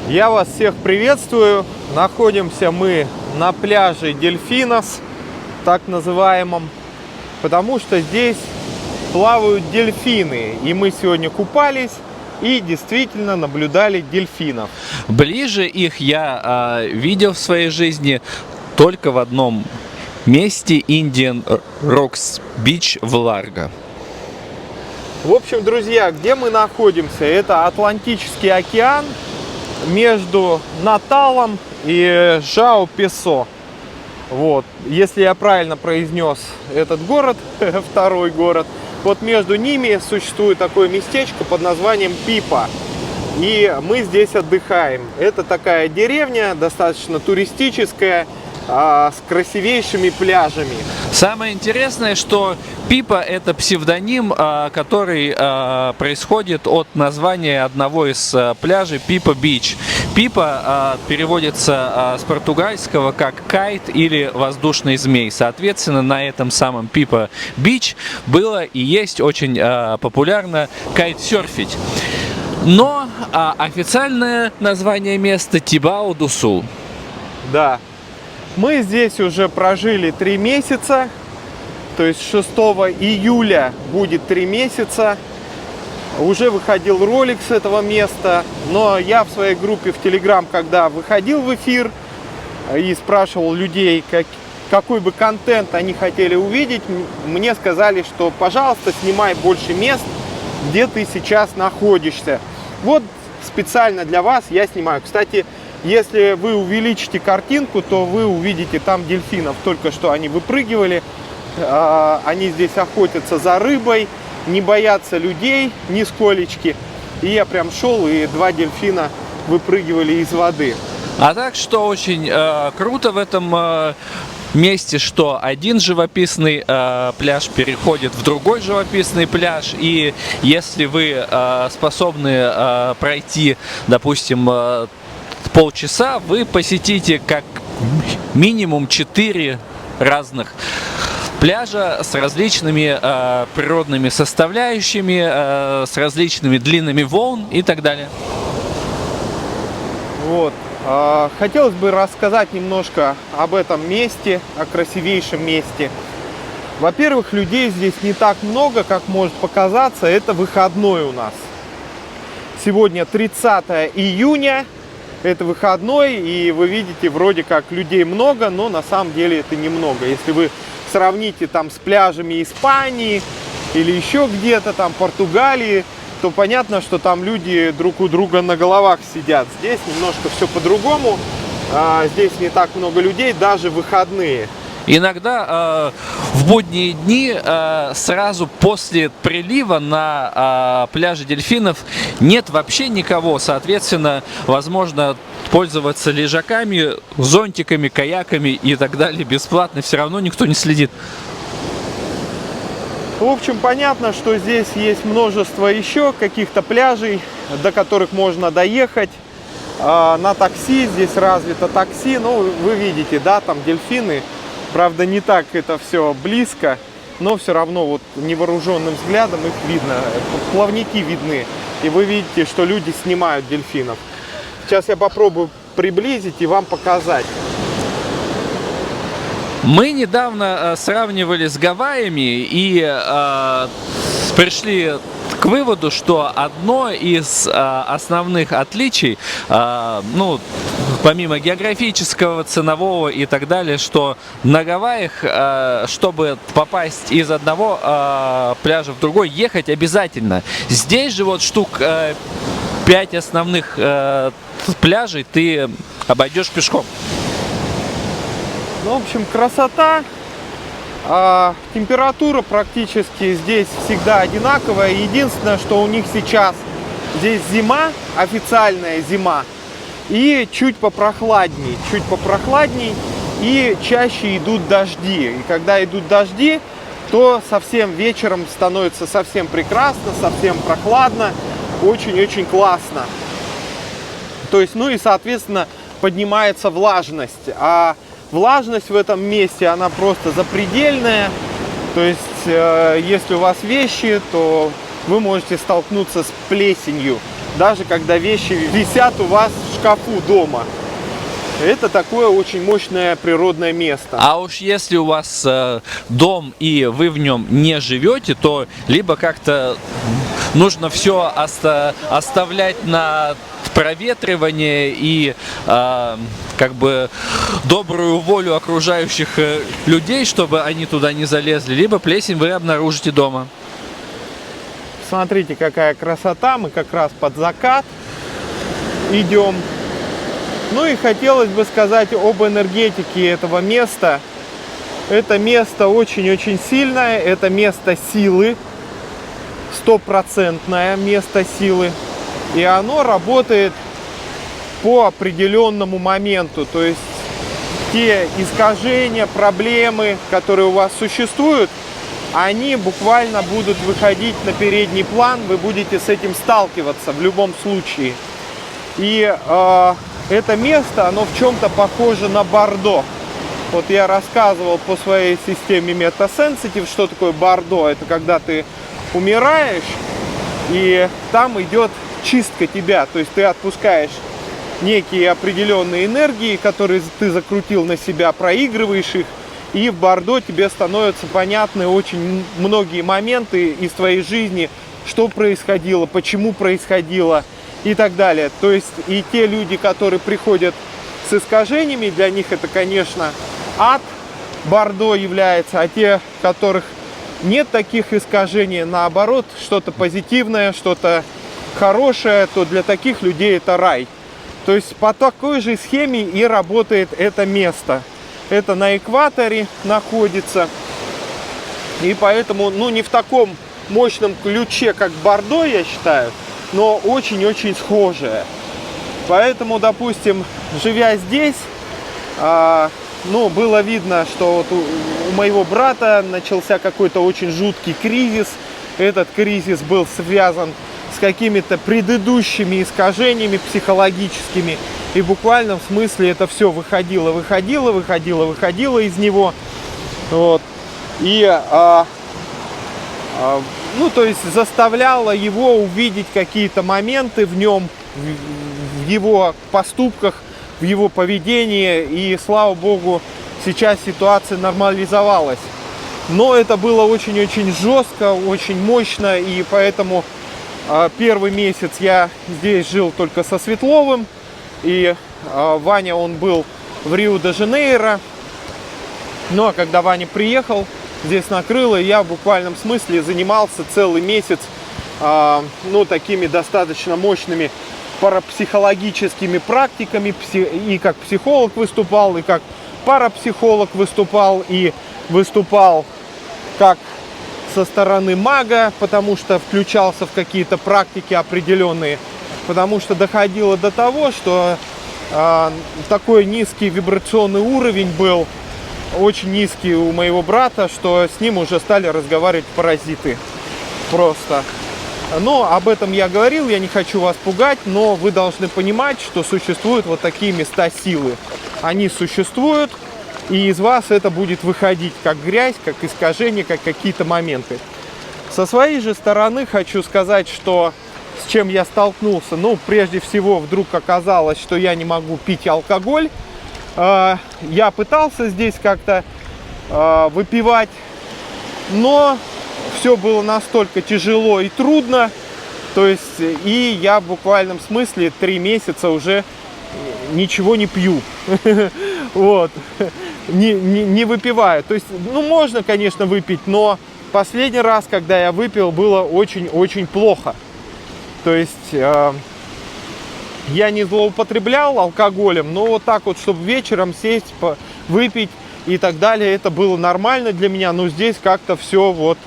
Я вас всех приветствую. Находимся мы на пляже Дельфинос, так называемом, потому что здесь плавают дельфины. И мы сегодня купались и действительно наблюдали дельфинов. Ближе их я видел в своей жизни только в одном месте, Indian Rocks Beach в Ларго. В общем, друзья, где мы находимся? Это Атлантический океан между Наталом и Жао-Песо. Вот, если я правильно произнес этот город, второй город, вот между ними существует такое местечко под названием Пипа. И мы здесь отдыхаем. Это такая деревня, достаточно туристическая, с красивейшими пляжами. Самое интересное, что Пипа — это псевдоним, который происходит от названия одного из пляжей Пипа Бич. Пипа переводится с португальского как кайт или воздушный змей. Соответственно, на этом самом Пипа Бич было и есть очень популярно кайтсерфить. Но официальное название места Тибау-ду-Сул. Да. Мы здесь уже прожили 3 месяца, то есть 6 июля будет 3 месяца. Уже выходил ролик с этого места, но я в своей группе в Telegram, когда выходил в эфир и спрашивал людей, какой бы контент они хотели увидеть, мне сказали, что, пожалуйста, снимай больше мест, где ты сейчас находишься. Вот специально для вас я снимаю. Кстати, если вы увеличите картинку, то вы увидите там дельфинов. Только что они выпрыгивали. Они здесь охотятся за рыбой, не боятся людей нисколечки. И я прям шел, и 2 дельфина выпрыгивали из воды. А так что очень круто в этом месте, что один живописный пляж переходит в другой живописный пляж, и если вы способны пройти, допустим, полчаса, вы посетите как минимум 4 разных пляжа с различными природными составляющими, с различными длинами волн и так далее. Вот. Хотелось бы рассказать немножко об этом месте, о красивейшем месте. Во-первых, людей здесь не так много, как может показаться. Это выходной у нас. Сегодня 30 июня. Это выходной, и вы видите, вроде как людей много, но на самом деле это немного. Если вы сравните там с пляжами Испании или еще где-то там Португалии, то понятно, что там люди друг у друга на головах сидят. Здесь немножко все по-другому. Здесь не так много людей, даже в выходные. Иногда в будние дни сразу после прилива на пляже дельфинов нет вообще никого. Соответственно, возможно пользоваться лежаками, зонтиками, каяками и так далее бесплатно. Все равно никто не следит. В общем, понятно, что здесь есть множество еще каких-то пляжей, до которых можно доехать на такси. Здесь развито такси. Ну, вы видите, да, там дельфины. Правда, не так это все близко, но все равно вот невооруженным взглядом их видно, плавники видны. И вы видите, что люди снимают дельфинов. Сейчас я попробую приблизить и вам показать. Мы недавно сравнивали с Гавайями и пришли к выводу, что одно из основных отличий, ну, помимо географического, ценового и так далее, что на Гавайях, чтобы попасть из одного пляжа в другой, ехать обязательно. Здесь же вот штук 5 основных пляжей ты обойдешь пешком. Ну, в общем, красота. Температура практически здесь всегда одинаковая. Единственное, что у них сейчас здесь зима, официальная зима, и чуть попрохладней, и чаще идут дожди. И когда идут дожди, то совсем вечером становится совсем прекрасно, совсем прохладно, очень-очень классно. То есть, ну и, соответственно, поднимается влажность. А влажность в этом месте, она просто запредельная. То есть, если у вас вещи, то вы можете столкнуться с плесенью. Даже когда вещи висят у вас в шкафу дома. Это такое очень мощное природное место. А уж если у вас дом и вы в нем не живете, то либо как-то нужно все оставлять на проветривание и как бы добрую волю окружающих людей, чтобы они туда не залезли, либо плесень вы обнаружите дома. Смотрите, какая красота, мы как раз под закат идем. Ну и хотелось бы сказать об энергетике этого места. Это место очень-очень сильное, это место силы, стопроцентное место силы. И оно работает по определенному моменту. То есть те искажения, проблемы, которые у вас существуют, они буквально будут выходить на передний план. Вы будете с этим сталкиваться в любом случае. И это место, оно в чем-то похоже на Бордо. Вот я рассказывал по своей системе MetaSensitive, что такое Бордо. Это когда ты умираешь, и там идет чистка тебя. То есть ты отпускаешь некие определенные энергии, которые ты закрутил на себя, проигрываешь их. И в Бордо тебе становятся понятны очень многие моменты из твоей жизни, что происходило, почему происходило и так далее. То есть и те люди, которые приходят с искажениями, для них это, конечно, ад Бордо является, а те, у которых нет таких искажений, наоборот, что-то позитивное, что-то хорошее, то для таких людей это рай. То есть по такой же схеме и работает это место. Это на экваторе находится. И поэтому, ну, не в таком мощном ключе, как Бордо, я считаю, но очень-очень схожее. Поэтому, допустим, живя здесь, ну, было видно, что вот у моего брата начался какой-то очень жуткий кризис. Этот кризис был связан с какими-то предыдущими искажениями психологическими. И в буквальном смысле это все выходило из него. Вот. И, ну, то есть заставляло его увидеть какие-то моменты в нем, в его поступках, в его поведении. И, слава богу, сейчас ситуация нормализовалась. Но это было очень-очень жестко, очень мощно. И поэтому первый месяц я здесь жил только со Светловым. И Ваня, он был в Рио-де-Жанейро. Ну, а когда Ваня приехал, здесь накрыло, я в буквальном смысле занимался целый месяц, ну, такими достаточно мощными парапсихологическими практиками. И как психолог выступал, и как парапсихолог выступал, и выступал как со стороны мага, потому что включался в какие-то практики определенные. Потому что доходило до того, что такой низкий вибрационный уровень был, очень низкий у моего брата, что с ним уже стали разговаривать паразиты. Просто. Но об этом я говорил, я не хочу вас пугать, но вы должны понимать, что существуют вот такие места силы. Они существуют, и из вас это будет выходить как грязь, как искажение, как какие-то моменты. Со своей же стороны хочу сказать, что с чем я столкнулся. Ну, прежде всего, вдруг оказалось, что я не могу пить алкоголь. Я пытался здесь как-то выпивать, но все было настолько тяжело и трудно. То есть, и я в буквальном смысле 3 месяца уже ничего не пью. Вот. Не выпиваю. То есть, ну, можно, конечно, выпить, но последний раз, когда я выпил, было очень-очень плохо. То есть я не злоупотреблял алкоголем, но вот так вот, чтобы вечером сесть, выпить и так далее, это было нормально для меня. Но здесь как-то все вот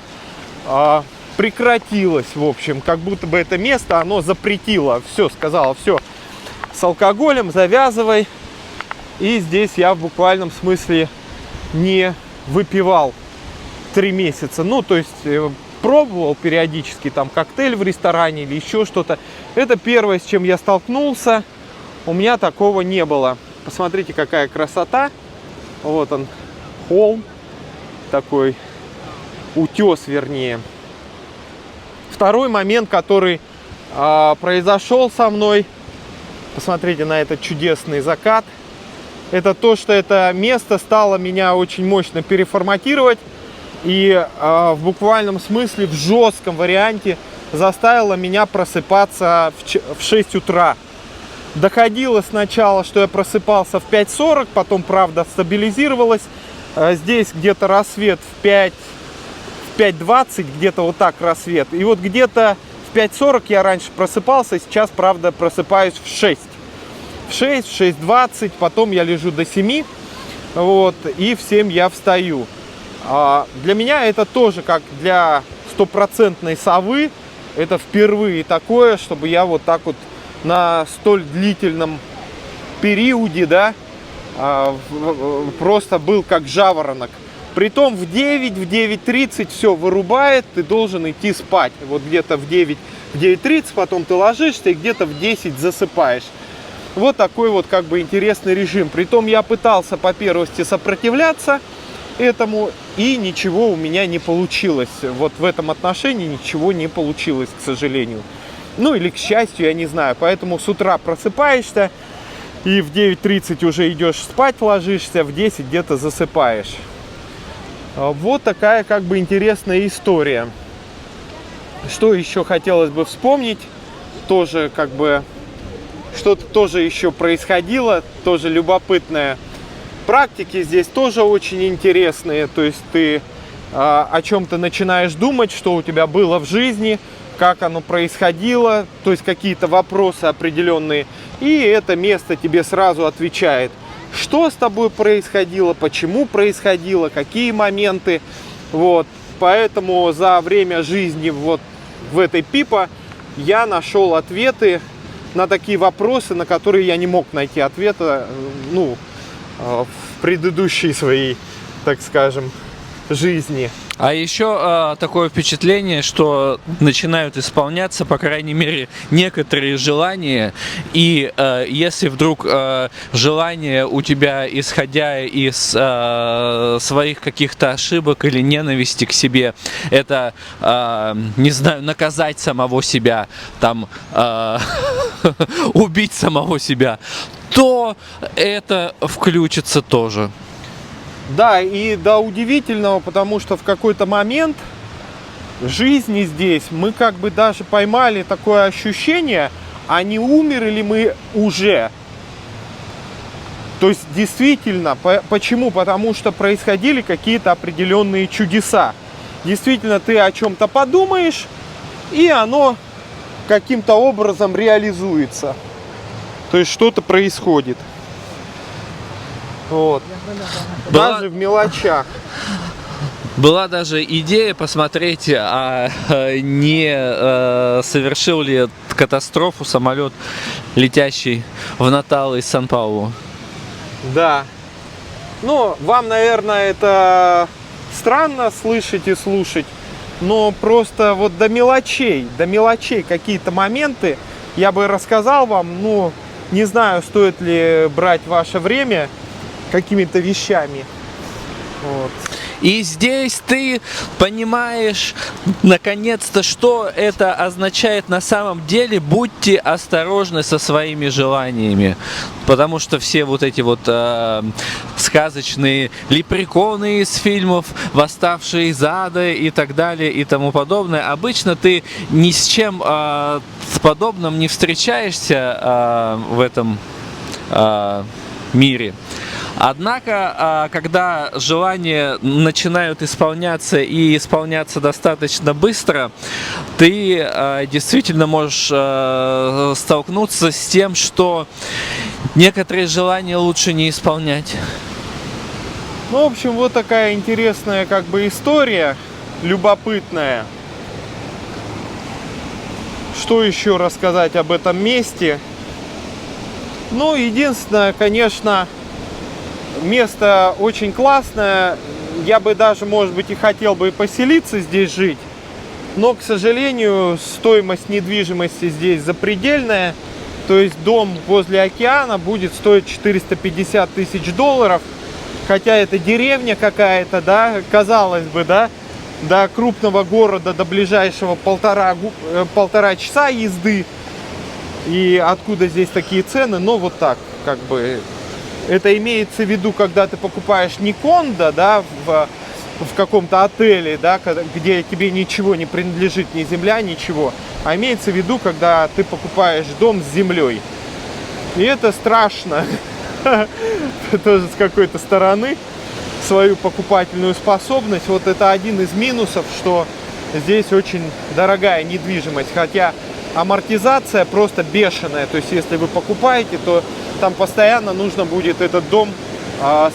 прекратилось, в общем, как будто бы это место, оно запретило, все, сказала, все, с алкоголем завязывай. И здесь я в буквальном смысле не выпивал 3 месяца. Ну, то есть пробовал периодически там коктейль в ресторане или еще что-то. Это первое, с чем я столкнулся. У меня такого не было. Посмотрите, какая красота. Вот он, холм такой, утес вернее. Второй момент, который произошел со мной, Посмотрите на этот чудесный закат. Это то, что это место стало меня очень мощно переформатировать. И в буквальном смысле, в жестком варианте, заставило меня просыпаться в 6 утра. Доходило сначала, что я просыпался в 5:40, потом, правда, стабилизировалось. Здесь где-то рассвет в 5:20, где-то вот так рассвет. И вот где-то в 5:40 я раньше просыпался, сейчас, правда, просыпаюсь в 6. В 6, в 6:20, потом я лежу до 7, вот, и в 7 я встаю. Для меня это тоже, как для стопроцентной совы, это впервые такое, чтобы я вот так вот на столь длительном периоде, да, просто был как жаворонок. Притом в 9, в 9:30 все вырубает, ты должен идти спать. Вот где-то в 9, в 9:30, потом ты ложишься и где-то в 10 засыпаешь. Вот такой вот как бы интересный режим. Притом я пытался по первости сопротивляться этому, и ничего у меня не получилось. Вот в этом отношении ничего не получилось, к сожалению. Ну или к счастью, я не знаю. Поэтому с утра просыпаешься, и в 9:30 уже идешь спать, ложишься, в 10 где-то засыпаешь. Вот такая как бы интересная история. Что еще хотелось бы вспомнить? Тоже как бы что-то тоже еще происходило, тоже любопытное. Практики здесь тоже очень интересные. То есть ты о чем-то начинаешь думать, что у тебя было в жизни, как оно происходило, то есть какие-то вопросы определенные. И это место тебе сразу отвечает, что с тобой происходило, почему происходило, какие моменты. Вот. Поэтому за время жизни вот в этой Пипа я нашел ответы на такие вопросы, на которые я не мог найти ответа, ну, в предыдущей своей, так скажем, жизни. А еще такое впечатление, что начинают исполняться, по крайней мере, некоторые желания. И если вдруг желание у тебя, исходя из своих каких-то ошибок или ненависти к себе, это, не знаю, наказать самого себя, там, убить самого себя, то это включится тоже. Да, и до удивительного, потому что в какой-то момент жизни здесь мы как бы даже поймали такое ощущение, а не умерли ли мы уже. То есть действительно, почему? Потому что происходили какие-то определенные чудеса. Действительно, ты о чем-то подумаешь, и оно каким-то образом реализуется. То есть что-то происходит. Вот. Даже в мелочах. Была даже идея посмотреть, а не совершил ли катастрофу самолет, летящий в Натал из Сан-Паулу. Да. Ну, вам, наверное, это странно слышать и слушать, но просто вот до мелочей какие-то моменты я бы рассказал вам. Ну, не знаю, стоит ли брать ваше время какими-то вещами. Вот. И здесь ты понимаешь, наконец-то, что это означает на самом деле. Будьте осторожны со своими желаниями. Потому что все вот эти вот сказочные лепреконы из фильмов, восставшие из ада и так далее и тому подобное, обычно ты ни с чем с подобным не встречаешься в этом мире. Однако, когда желания начинают исполняться и исполняться достаточно быстро, ты действительно можешь столкнуться с тем, что некоторые желания лучше не исполнять. Ну, в общем, вот такая интересная как бы история, любопытная. Что еще рассказать об этом месте? Ну, единственное, конечно, место очень классное. Я бы даже, может быть, и хотел бы поселиться здесь, жить. Но, к сожалению, стоимость недвижимости здесь запредельная. То есть дом возле океана будет стоить $450 тысяч. Хотя это деревня какая-то, да, казалось бы, да. До крупного города, до ближайшего полтора часа езды. И откуда здесь такие цены? Ну, вот так, как бы. Это имеется в виду, когда ты покупаешь не кондо, да, в каком-то отеле, да, где тебе ничего не принадлежит, ни земля, ничего. А имеется в виду, когда ты покупаешь дом с землей. И это страшно. Тоже с какой-то стороны. Свою покупательную способность. Вот это один из минусов, что здесь очень дорогая недвижимость. Хотя амортизация просто бешеная. То есть, если вы покупаете, то там постоянно нужно будет этот дом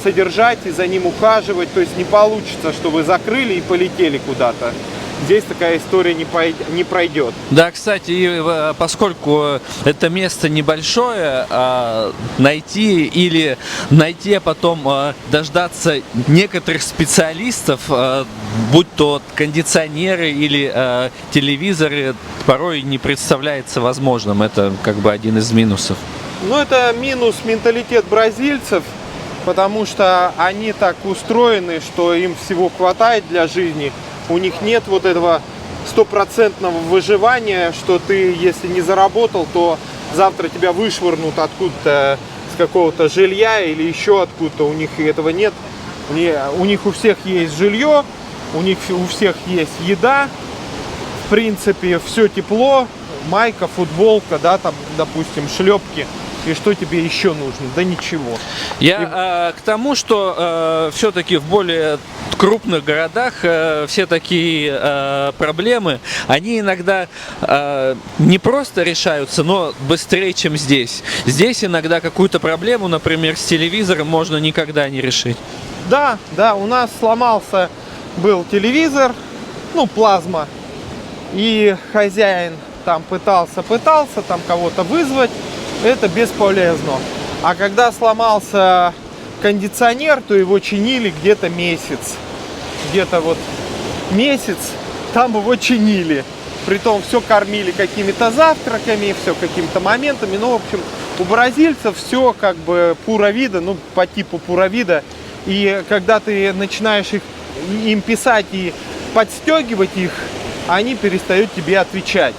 содержать и за ним ухаживать. То есть, не получится, что вы закрыли и полетели куда-то. Здесь такая история не пройдет. Да, кстати, и поскольку это место небольшое, найти а потом дождаться некоторых специалистов, будь то кондиционеры или телевизоры, порой не представляется возможным. Это как бы один из минусов. Ну, это минус менталитет бразильцев, потому что они так устроены, что им всего хватает для жизни. У них нет вот этого стопроцентного выживания, что ты, если не заработал, то завтра тебя вышвырнут откуда-то с какого-то жилья или еще откуда-то. У них этого нет. У них у всех есть жилье, у них у всех есть еда. В принципе, все тепло, майка, футболка, да, там, допустим, шлепки. И что тебе еще нужно? Да ничего. Я к тому, что все-таки в более крупных городах все такие проблемы, они иногда не просто решаются, но быстрее, чем здесь. Здесь иногда какую-то проблему, например, с телевизором можно никогда не решить. Да, у нас сломался был телевизор, ну, плазма, и хозяин там пытался там кого-то вызвать. Это бесполезно. А когда сломался кондиционер, то его чинили где-то месяц. Где-то вот месяц там его чинили. Притом все кормили какими-то завтраками, все какими-то моментами. Ну, в общем, у бразильцев все как бы пура вида, ну, по типу пура вида. И когда ты начинаешь им писать и подстегивать их, они перестают тебе отвечать.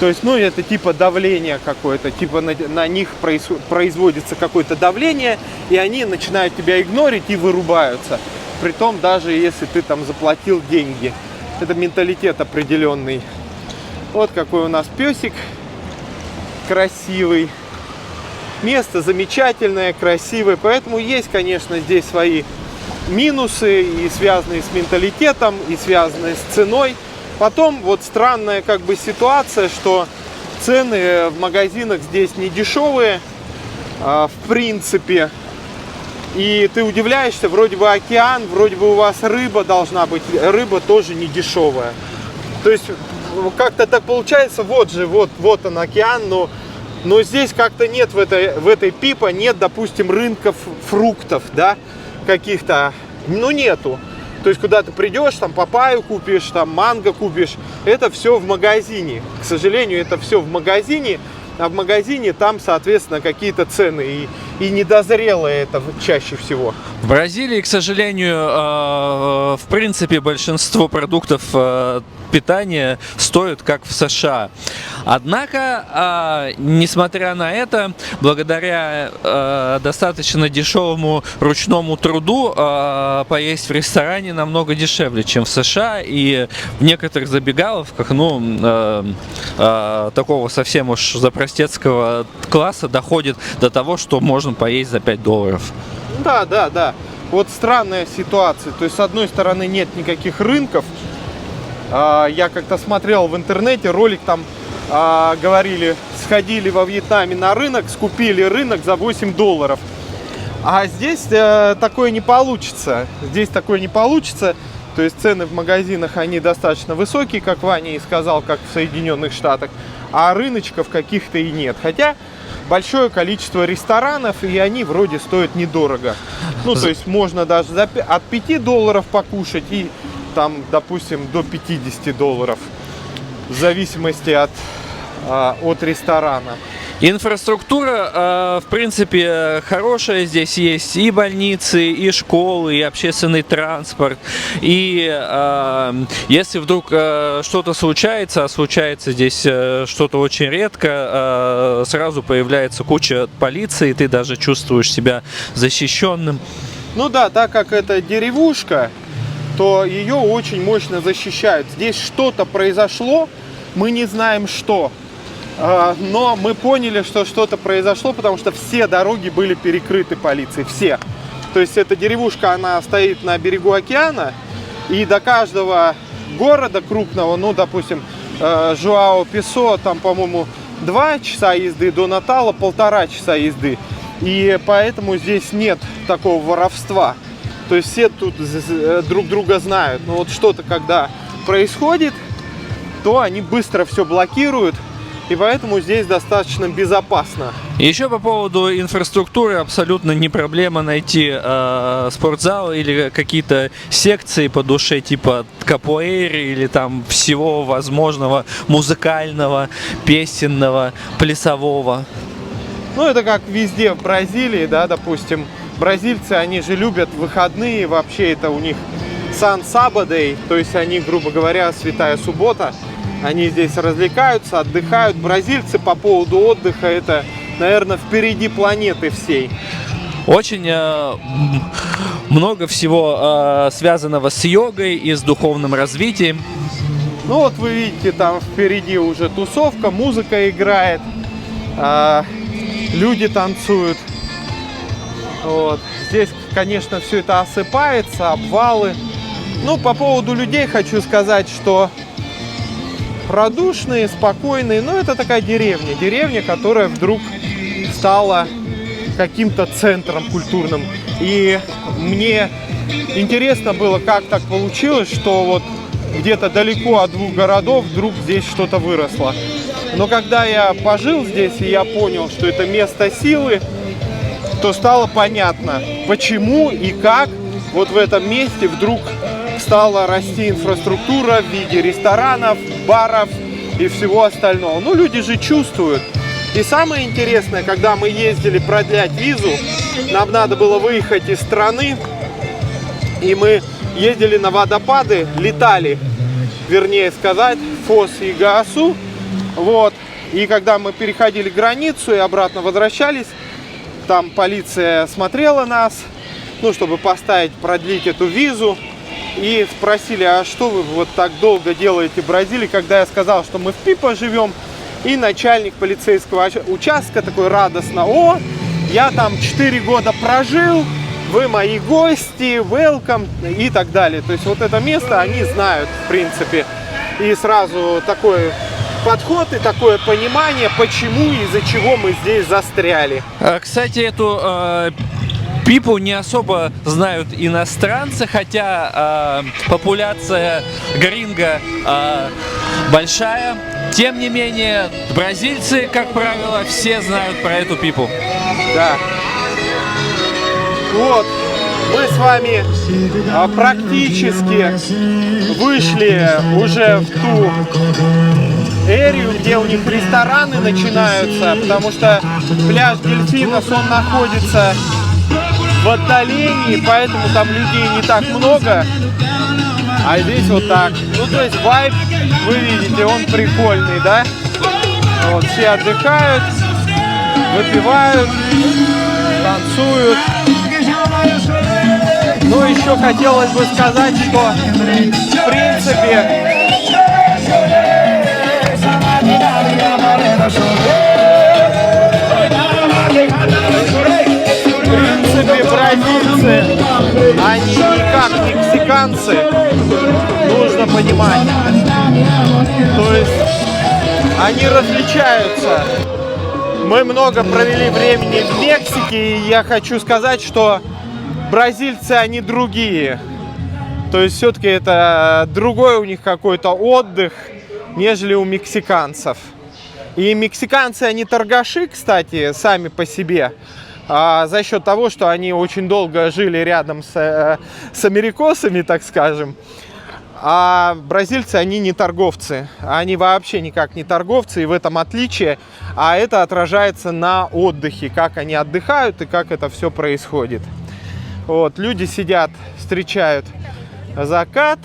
То есть, ну, это типа давление какое-то, типа на них производится какое-то давление, и они начинают тебя игнорить и вырубаются. Притом, даже если ты там заплатил деньги. Это менталитет определенный. Вот какой у нас песик красивый. Место замечательное, красивое. Поэтому есть, конечно, здесь свои минусы, и связанные с менталитетом, и связанные с ценой. Потом вот странная как бы ситуация, что цены в магазинах здесь не дешевые, в принципе. И ты удивляешься, вроде бы океан, вроде бы у вас рыба должна быть, рыба тоже не дешевая. То есть как-то так получается, вот он океан, но здесь как-то нет в этой Пипа, нет, допустим, рынков фруктов, да, каких-то, ну, нету. То есть, куда ты придешь, там папайю купишь, там манго купишь, это все в магазине. К сожалению, это все в магазине, а в магазине там, соответственно, какие-то цены. И недозрелое это чаще всего. В Бразилии, к сожалению, в принципе, большинство продуктов питания стоят как в США. Однако, несмотря на это, благодаря достаточно дешевому ручному труду, поесть в ресторане намного дешевле, чем в США. И в некоторых забегаловках, такого совсем уж запростецкого класса доходит до того, что можно поесть за $5. Да. Вот странная ситуация. То есть, с одной стороны, нет никаких рынков. Я как-то смотрел в интернете ролик, там говорили, сходили во Вьетнаме на рынок, скупили рынок за $8. А здесь такое не получится. То есть цены в магазинах, они достаточно высокие, как Ваня и сказал, как в Соединенных Штатах. А рыночков каких-то и нет. Хотя большое количество ресторанов, и они вроде стоят недорого. Ну, то есть можно даже от $5 покушать и там, допустим, до $50. В зависимости от ресторана. Инфраструктура, в принципе, хорошая. Здесь есть и больницы, и школы, и общественный транспорт. И если вдруг что-то случается, а случается здесь что-то очень редко, сразу появляется куча полиции, ты даже чувствуешь себя защищенным. Ну да, так как это деревушка, то ее очень мощно защищают. Здесь что-то произошло, мы не знаем что. Но мы поняли, что что-то произошло, потому что все дороги были перекрыты полицией, все. То есть эта деревушка, она стоит на берегу океана, и до каждого города крупного, ну, допустим, Жуао-Песо, там, по-моему, 2 часа езды, до Натала 1,5 часа езды. И поэтому здесь нет такого воровства. То есть все тут друг друга знают. Но вот что-то, когда происходит, то они быстро все блокируют. И поэтому здесь достаточно безопасно. Еще по поводу инфраструктуры абсолютно не проблема найти спортзал или какие-то секции по душе типа капоэйры или там всего возможного музыкального, песенного, плясового. Ну, это как везде в Бразилии, да, допустим. Бразильцы, они же любят выходные, вообще это у них Сан Сабадей, то есть они, грубо говоря, святая суббота. Они здесь развлекаются, отдыхают. Бразильцы по поводу отдыха, это, наверное, впереди планеты всей. Очень много всего связанного с йогой и с духовным развитием. Ну вот вы видите, там впереди уже тусовка, музыка играет, люди танцуют. Вот. Здесь, конечно, все это осыпается, обвалы. Ну, по поводу людей хочу сказать, что радушные, спокойные, но это такая деревня, которая вдруг стала каким-то центром культурным. И мне интересно было, как так получилось, что вот где-то далеко от 2 городов вдруг здесь что-то выросло. Но когда я пожил здесь и я понял, что это место силы, то стало понятно, почему и как вот в этом месте вдруг стала расти инфраструктура в виде ресторанов, баров и всего остального. Ну, люди же чувствуют. И самое интересное, когда мы ездили продлять визу, нам надо было выехать из страны, и мы ездили на водопады, летали, вернее сказать, Фос и Гаасу. Вот. И когда мы переходили границу и обратно возвращались, там полиция смотрела нас, ну, чтобы поставить, продлить эту визу. И спросили, а что вы вот так долго делаете в Бразилии, когда я сказал, что мы в Пипа живем. И начальник полицейского участка такой радостно: о, я там 4 года прожил, вы мои гости, welcome и так далее. То есть вот это место они знают, в принципе. И сразу такой подход и такое понимание, почему и из-за чего мы здесь застряли. Кстати, эту Пипу не особо знают иностранцы, хотя популяция гринго большая. Тем не менее, бразильцы, как правило, все знают про эту Пипу. Да. Вот, мы с вами практически вышли уже в ту эрию, где у них рестораны начинаются, потому что пляж Дельфинос, он находится в отдалении, поэтому там людей не так много, а здесь вот так. Ну, то есть вайб, вы видите, он прикольный, да? Вот, все отдыхают, выпивают, танцуют. Ну, еще хотелось бы сказать, что, в принципе, бразильцы, они не как мексиканцы, нужно понимать. То есть они различаются. Мы много провели времени в Мексике, и я хочу сказать, что бразильцы, они другие. То есть все-таки это другой у них какой-то отдых, нежели у мексиканцев. И мексиканцы, они торгаши, кстати, сами по себе. За счет того, что они очень долго жили рядом с америкосами, так скажем. А бразильцы, они не торговцы. Они вообще никак не торговцы, и в этом отличие. А это отражается на отдыхе, как они отдыхают и как это все происходит. Вот, люди сидят, встречают закат.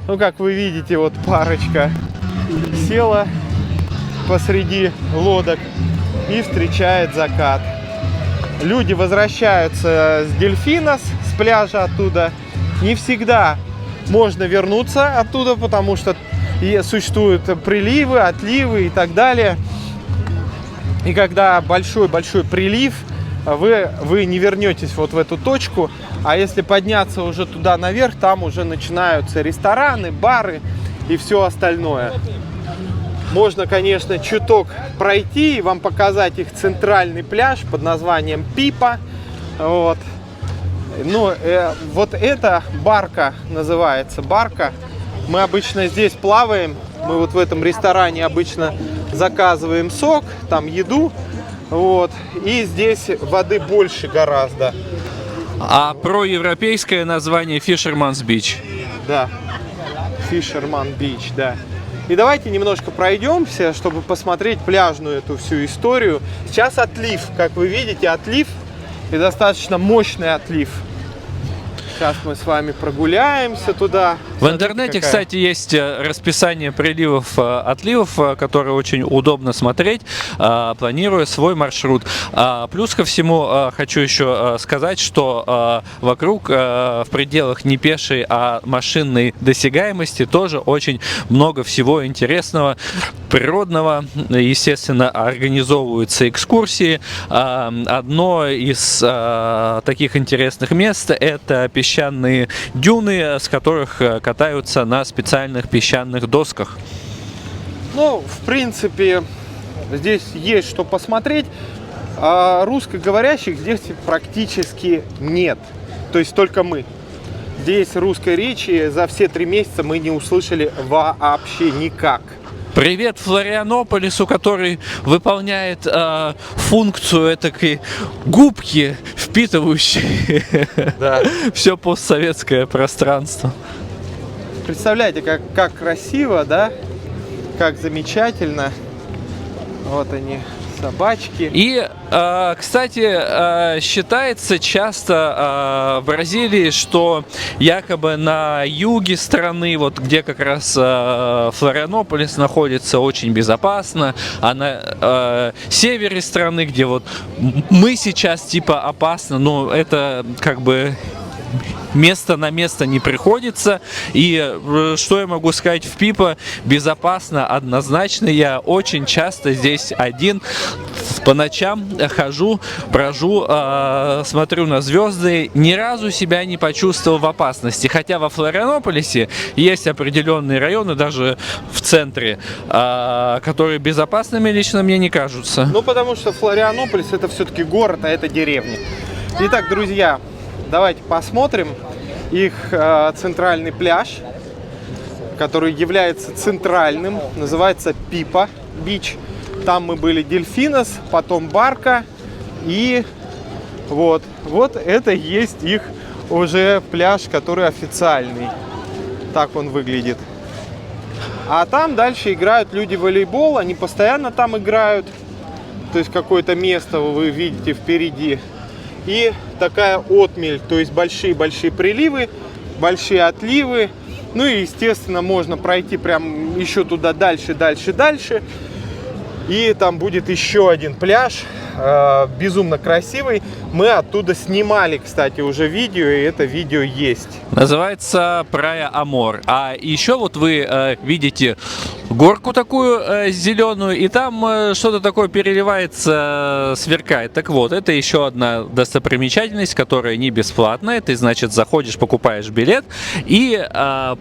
Ну, как вы видите, вот парочка села посреди лодок и встречает закат. Люди возвращаются с Дельфинос, с пляжа оттуда. Не всегда можно вернуться оттуда, потому что существуют приливы, отливы и так далее. И когда большой-большой прилив, вы не вернетесь вот в эту точку. А если подняться уже туда наверх, там уже начинаются рестораны, бары и все остальное. Можно, конечно, чуток пройти и вам показать их центральный пляж под названием Пипа. Вот. Ну, вот эта барка называется барка. Мы обычно здесь плаваем. Мы вот в этом ресторане обычно заказываем сок, там еду. Вот. И здесь воды больше гораздо. А проевропейское название Fisherman's Beach. Да, Fisherman Beach, да. И давайте немножко пройдемся, чтобы посмотреть пляжную эту всю историю. Сейчас отлив, как вы видите, отлив. И достаточно мощный отлив. Сейчас мы с вами прогуляемся туда. В интернете, кстати, есть расписание приливов, отливов, которые очень удобно смотреть, планируя свой маршрут. Плюс ко всему, хочу еще сказать, что вокруг, в пределах не пешей, а машинной досягаемости тоже очень много всего интересного, природного. Естественно, организовываются экскурсии. Одно из таких интересных мест — это песчаные дюны, с которых катаются на специальных песчаных досках. Ну, в принципе, здесь есть что посмотреть. А русскоговорящих здесь практически нет. То есть только мы. Здесь русской речи за все 3 месяца мы не услышали вообще никак. Привет Флорианополису, который выполняет функцию этакой губки, впитывающей все постсоветское пространство. Представляете, как красиво, да? Как замечательно. Вот они, собачки. И, кстати, считается часто в Бразилии, что якобы на юге страны, вот где как раз Флорианополис находится, очень безопасно, а на севере страны, где вот мы сейчас типа опасно, но это как бы место на место не приходится. И что я могу сказать, в Пипа безопасно однозначно. Я очень часто здесь один по ночам хожу, брожу, смотрю на звезды, ни разу себя не почувствовал в опасности. Хотя во Флорианополисе есть определенные районы, даже в центре, которые безопасными лично мне не кажутся. Ну, потому что Флорианополис — это все-таки город, а это деревня. Итак, друзья, давайте посмотрим их центральный пляж, который является центральным, называется Пипа Бич. Там мы были Дельфинос, потом Барка, и вот это есть их уже пляж, который официальный. Так он выглядит. А там дальше играют люди в волейбол, они постоянно там играют. То есть какое-то место вы видите впереди. И такая отмель, то есть большие-большие приливы, большие отливы. Ну и, естественно, можно пройти прям еще туда дальше. И там будет еще один пляж, безумно красивый. Мы оттуда снимали, кстати, уже видео, и это видео есть. Называется Praia Amor. А еще вот вы видите горку такую зеленую, и там что-то такое переливается, сверкает. Так вот, это еще одна достопримечательность, которая не бесплатная. Ты, значит, заходишь, покупаешь билет, и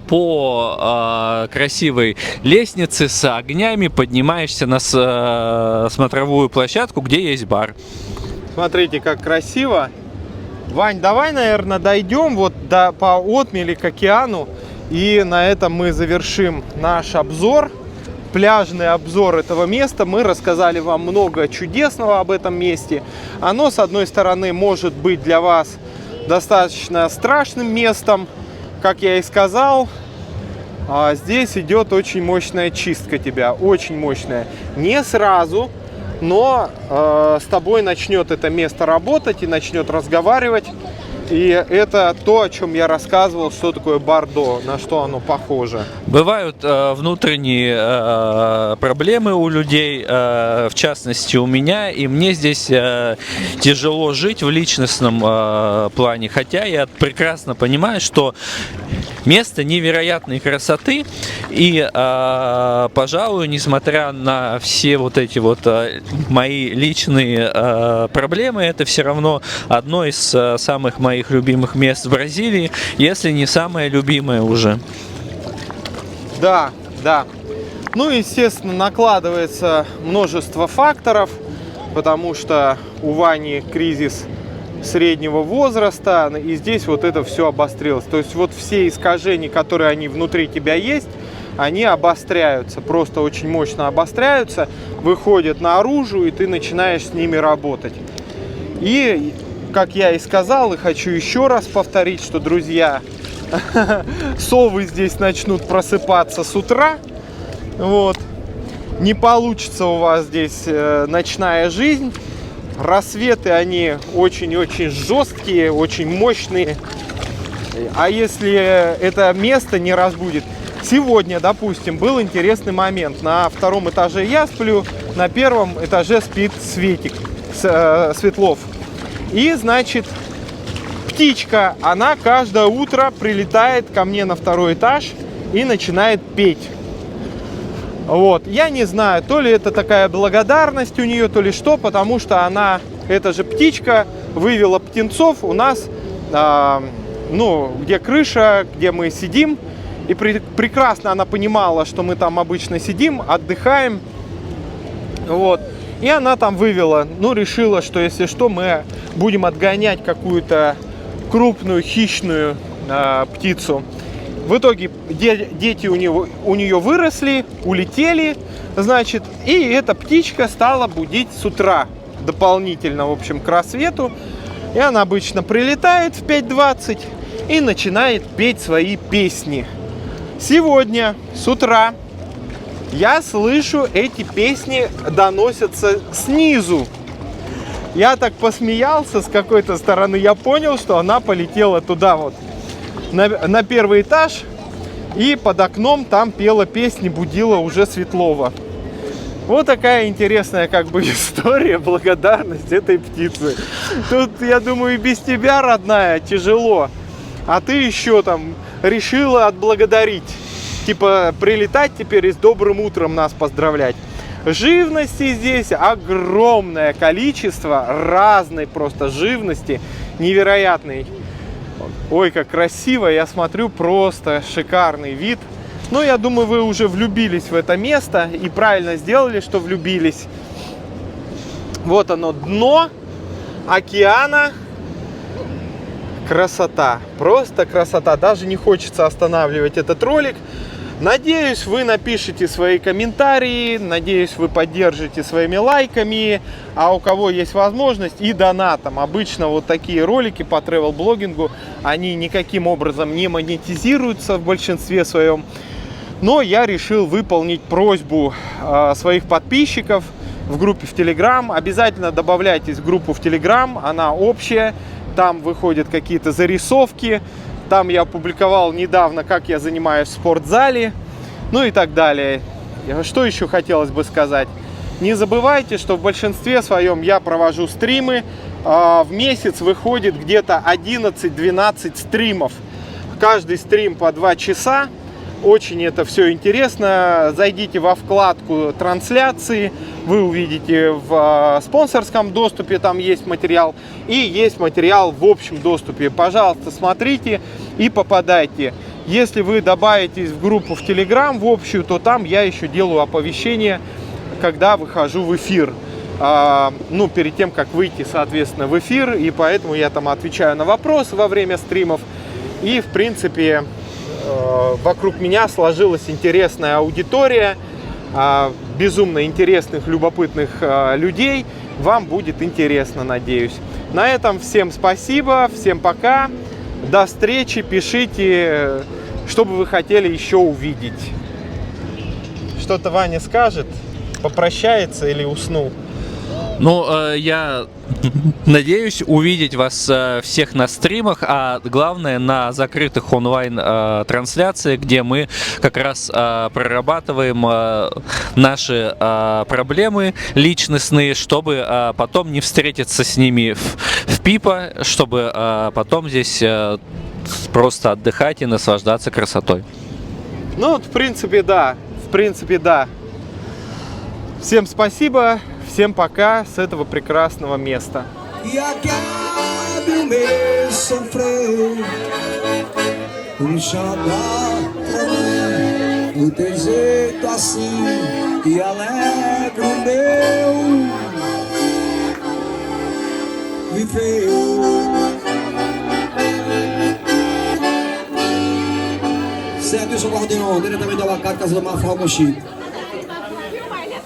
по красивой лестнице с огнями поднимаешься на смотровую площадку, где есть бар. Смотрите, как красиво. Вань, давай, наверное, дойдем вот по отмели к океану. И на этом мы завершим наш обзор, пляжный обзор этого места. Мы рассказали вам много чудесного об этом месте. Оно, с одной стороны, может быть для вас достаточно страшным местом, как я и сказал. здесь идет очень мощная чистка тебя, очень мощная. Не сразу, но с тобой начнет это место работать и начнет разговаривать. И это то, о чем я рассказывал, что такое Бордо, на что оно похоже. Бывают внутренние проблемы у людей, в частности у меня, и мне здесь тяжело жить в личностном плане, хотя я прекрасно понимаю, что место невероятной красоты, и, пожалуй, несмотря на все вот эти вот мои личные проблемы, это все равно одно из самых моих любимых мест в Бразилии, если не самое любимое уже. Да, да. Ну, естественно, накладывается множество факторов, потому что у Вани кризис среднего возраста, и здесь вот это все обострилось. То есть вот все искажения, которые они внутри тебя есть, они обостряются, просто очень мощно обостряются, выходят наружу, и ты начинаешь с ними работать. И, как я и сказал, и хочу еще раз повторить, что, друзья, совы здесь начнут просыпаться с утра, вот, не получится у вас здесь ночная жизнь, рассветы, они очень-очень жесткие, очень мощные, а если это место не разбудит, сегодня, допустим, был интересный момент, на втором этаже я сплю, на первом этаже спит Светик, Светлов, и, значит, птичка, она каждое утро прилетает ко мне на второй этаж и начинает петь. Вот, я не знаю, то ли это такая благодарность у нее, то ли что, потому что она, эта же птичка, вывела птенцов у нас, ну, где крыша, где мы сидим, и прекрасно она понимала, что мы там обычно сидим, отдыхаем, вот, и она там вывела, ну, решила, что если что, мы будем отгонять какую-то крупную хищную птицу. В итоге дети у нее выросли, улетели, значит, и эта птичка стала будить с утра дополнительно, в общем, к рассвету. И она обычно прилетает в 5:20 и начинает петь свои песни. Сегодня с утра я слышу, эти песни доносятся снизу. Я так посмеялся с какой-то стороны, я понял, что она полетела туда вот, на первый этаж, и под окном там пела песни, будила уже Светлова. Вот такая интересная как бы история, благодарность этой птицы. Тут, я думаю, и без тебя, родная, тяжело. А ты еще там решила отблагодарить. Типа прилетать теперь и с добрым утром нас поздравлять. Живности здесь огромное количество, разной просто живности, невероятной. Ой, как красиво, я смотрю, просто шикарный вид. Ну, я думаю, вы уже влюбились в это место и правильно сделали, что влюбились. Вот оно, дно океана. Красота, просто красота. Даже не хочется останавливать этот ролик. Надеюсь, вы напишите свои комментарии, надеюсь, вы поддержите своими лайками, а у кого есть возможность, и донатом. Обычно вот такие ролики по travel-блогингу, они никаким образом не монетизируются в большинстве своем. Но я решил выполнить просьбу своих подписчиков в группе в Telegram. Обязательно добавляйтесь в группу в Telegram, она общая, там выходят какие-то зарисовки. Там я опубликовал недавно, как я занимаюсь в спортзале, ну и так далее. Что еще хотелось бы сказать? Не забывайте, что в большинстве своем я провожу стримы. В месяц выходит где-то 11-12 стримов. Каждый стрим по 2 часа. Очень это все интересно. Зайдите во вкладку трансляции. Вы увидите в спонсорском доступе, там есть материал. И есть материал в общем доступе. Пожалуйста, смотрите и попадайте. Если вы добавитесь в группу в Telegram, в общую, то там я еще делаю оповещение, когда выхожу в эфир. Ну, перед тем, как выйти, соответственно, в эфир. И поэтому я там отвечаю на вопросы во время стримов. И, в принципе, вокруг меня сложилась интересная аудитория, безумно интересных, любопытных людей. Вам будет интересно, надеюсь. На этом всем спасибо, всем пока, до встречи, пишите Что бы вы хотели еще увидеть? Что-то Ваня скажет? Попрощается или уснул? Ну, я надеюсь увидеть вас всех на стримах, а главное на закрытых онлайн-трансляциях, где мы как раз прорабатываем наши проблемы личностные, чтобы потом не встретиться с ними в пипа, чтобы потом здесь просто отдыхать и наслаждаться красотой. Ну, вот, в принципе, да. В принципе, да. Всем спасибо. Всем пока с этого прекрасного места. E acabe o meu sofrer, chorar o teu jeito assim e alegra o meu viver. Certo, eu sou o Guardião, diretamente do Abacate, casa do Mafal Mochico.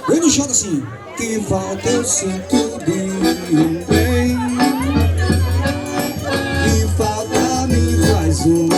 Ele chora assim, que falta eu sinto de um bem, que falta me faz um